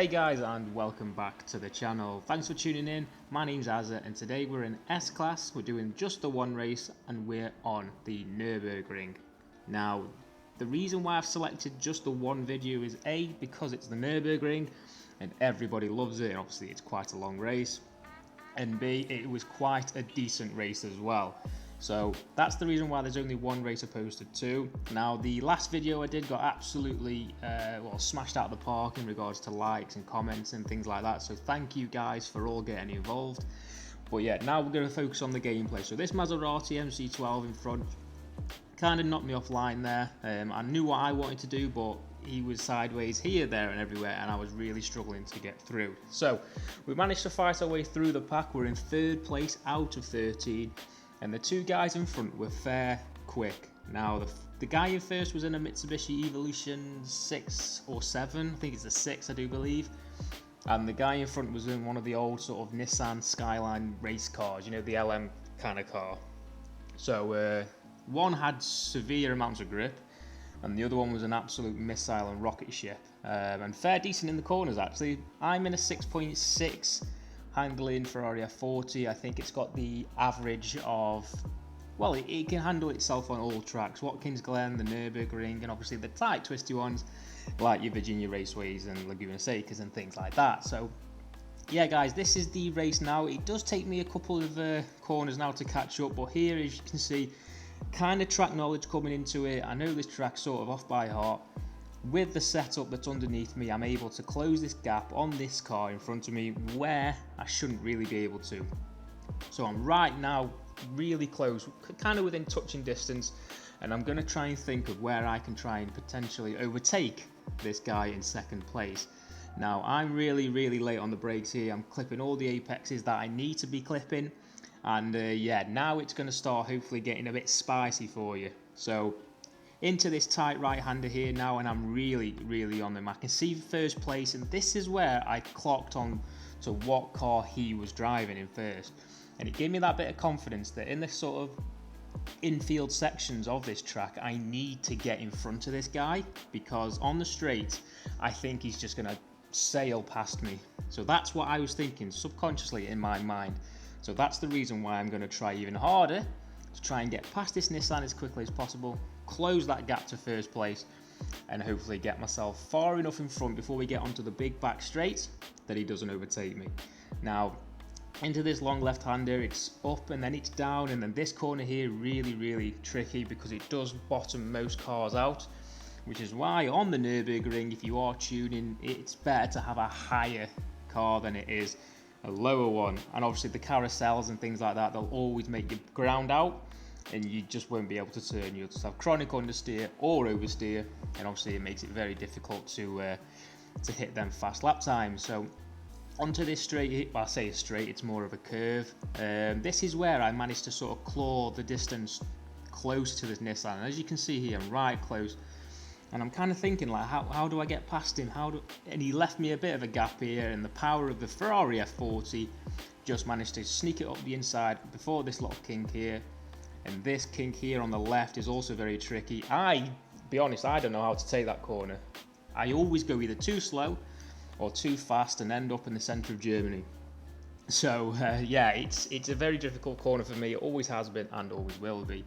Hey guys, and welcome back to the channel. Thanks for tuning in. My name's Azza and today we're in S-Class. We're doing just the one race and we're on the Nurburgring. Now, the reason why I've selected just the one video is A, because it's the Nurburgring and everybody loves it, and obviously it's quite a long race, and B, it was quite a decent race as well. So that's the reason why there's only one race opposed to two. Now, the last video I did got absolutely smashed out of the park in regards to likes and comments and things like that. So thank you guys for all getting involved. But yeah, now we're going to focus on the gameplay. So this Maserati MC12 in front kind of knocked me offline there. I knew what I wanted to do, but he was sideways here, there and everywhere, and I was really struggling to get through. So we managed to fight our way through the pack. We're in third place out of 13. And the two guys in front were fair quick. Now, the guy in first was in a Mitsubishi Evolution 6 or 7. I think it's a 6, I do believe. And the guy in front was in one of the old sort of Nissan Skyline race cars, you know, the LM kind of car. So one had severe amounts of grip, and the other one was an absolute missile and rocket ship. And fair decent in the corners, actually. I'm in a 6.6. handling Ferrari F40. I think it's got the average of, well, it can handle itself on all tracks. Watkins Glen, the Nurburgring, and obviously the tight twisty ones like your Virginia Raceways and Laguna Secas and things like that. So yeah guys, this is the race now. It does take me a couple of corners now to catch up, but here, as you can see, kind of track knowledge coming into it. I know this track sort of off by heart. With the setup that's underneath me, I'm able to close this gap on this car in front of me where I shouldn't really be able to. So I'm right now really close, kind of within touching distance, and I'm going to try and think of where I can try and potentially overtake this guy in second place. Now, I'm really late on the brakes here. I'm clipping all the apexes that I need to be clipping, and yeah, now it's going to start hopefully getting a bit spicy for you. So into this tight right-hander here now, and I'm really on them. I can see first place, and this is where I clocked on to what car he was driving in first, and it gave me that bit of confidence that in the sort of infield sections of this track, I need to get in front of this guy, because on the straight I think he's just gonna sail past me. So that's what I was thinking subconsciously in my mind. So that's the reason why I'm going to try even harder to try and get past this Nissan as quickly as possible, close that gap to first place, and hopefully get myself far enough in front before we get onto the big back straight that he doesn't overtake me. Now, into this long left-hander, it's up and then it's down, and then this corner here really tricky because it does bottom most cars out, which is why on the Nurburgring, if you are tuning, it's better to have a higher car than it is a lower one. And obviously the carousels and things like that, they'll always make you ground out and you just won't be able to turn. You'll just have chronic understeer or oversteer, and obviously it makes it very difficult to hit them fast lap times. So onto this straight, well, I say straight, it's more of a curve. This is where I managed to sort of claw the distance close to this Nissan, and as you can see here, I'm right close. And I'm kind of thinking, like, how do I get past him? And he left me a bit of a gap here, and the power of the Ferrari F40 just managed to sneak it up the inside before this little kink here. And this kink here on the left is also very tricky. Be honest, I don't know how to take that corner. I always go either too slow or too fast and end up in the centre of Germany. So yeah, it's a very difficult corner for me. It always has been and always will be.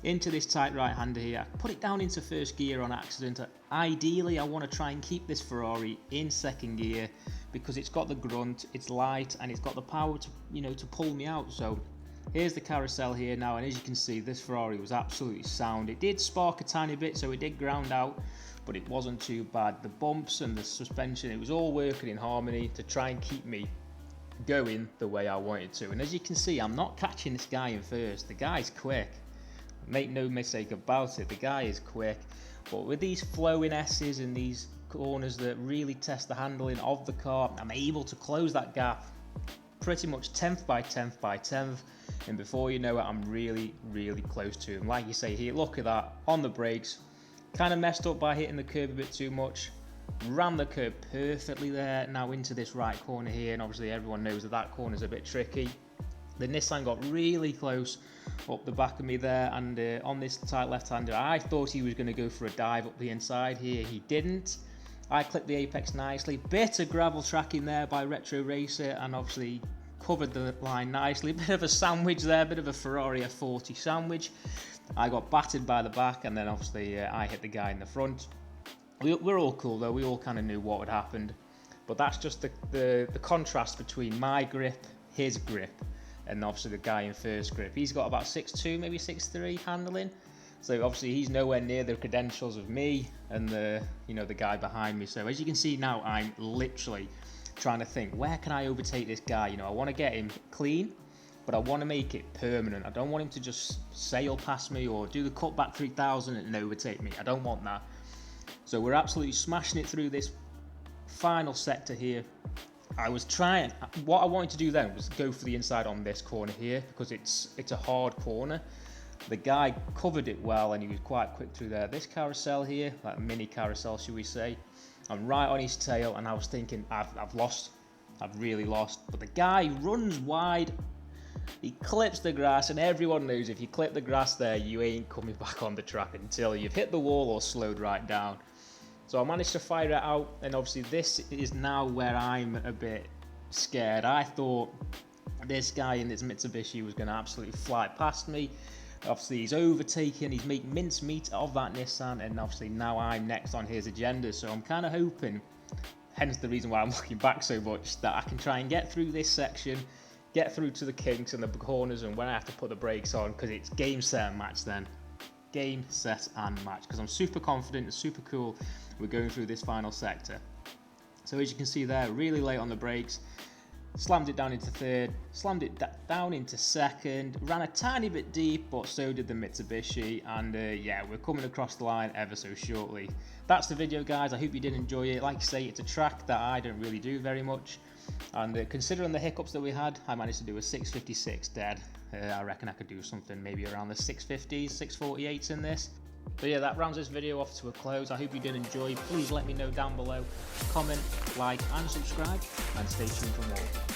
Into this tight right-hander here, I put it down into first gear on accident. Ideally, I want to try and keep this Ferrari in second gear because it's got the grunt, it's light, and it's got the power to, you know, to pull me out. So here's the carousel here now, and as you can see, this Ferrari was absolutely sound. It did spark a tiny bit, so it did ground out, but it wasn't too bad. The bumps and the suspension, it was all working in harmony to try and keep me going the way I wanted to. And as you can see, I'm not catching this guy in first. The guy's quick. Make no mistake about it, the guy is quick, but with these flowing S's and these corners that really test the handling of the car, I'm able to close that gap pretty much 10th by 10th by 10th, and before you know it, I'm really close to him. Like you say here, look at that, on the brakes, kind of messed up by hitting the curb a bit too much, ran the curb perfectly there. Now into this right corner here, and obviously everyone knows that corner is a bit tricky. The Nissan got really close up the back of me there, and on this tight left-hander, I thought he was going to go for a dive up the inside here. He didn't, I clipped the apex nicely, bit of gravel tracking there by Retro Racer, and obviously covered the line nicely. Bit of a sandwich there, bit of a Ferrari F40 sandwich. I got battered by the back, and then obviously I hit the guy in the front. We're all cool though, we all kind of knew what had happened. But that's just the contrast between my grip, his grip, and obviously the guy in first grip. He's got about 6'2", maybe 6'3" handling. So obviously he's nowhere near the credentials of me and the guy behind me. So as you can see now, I'm literally trying to think, where can I overtake this guy? I want to get him clean, but I want to make it permanent. I don't want him to just sail past me or do the cutback 3000 and overtake me. I don't want that. So we're absolutely smashing it through this final sector here. What I wanted to do then was go for the inside on this corner here, because it's a hard corner. The guy covered it well and he was quite quick through there. This carousel here, like a mini carousel should we say, I'm right on his tail, and I was thinking I've lost, I've really lost. But the guy runs wide, he clips the grass, and everyone knows if you clip the grass there, you ain't coming back on the track until you've hit the wall or slowed right down. So I managed to fire it out, and obviously this is now where I'm a bit scared. I thought this guy in this Mitsubishi was going to absolutely fly past me. Obviously he's overtaken, he's making mincemeat of that Nissan, and obviously now I'm next on his agenda. So I'm kind of hoping, hence the reason why I'm looking back so much, that I can try and get through this section, get through to the kinks and the corners, and when I have to put the brakes on, because it's game, set and match then. Game, set and match, because I'm super confident, it's super cool. We're going through this final sector. So as you can see there, really late on the brakes, slammed it down into third, slammed it down into second, ran a tiny bit deep, but so did the Mitsubishi, and yeah, we're coming across the line ever so shortly. That's the video, guys. I hope you did enjoy it. Like I say, it's a track that I don't really do very much, and considering the hiccups that we had, I managed to do a 656 dead. I reckon I could do something maybe around the 650s, 648s in this. But yeah, that rounds this video off to a close. I hope you did enjoy. Please let me know down below. Comment, like and subscribe, and stay tuned for more.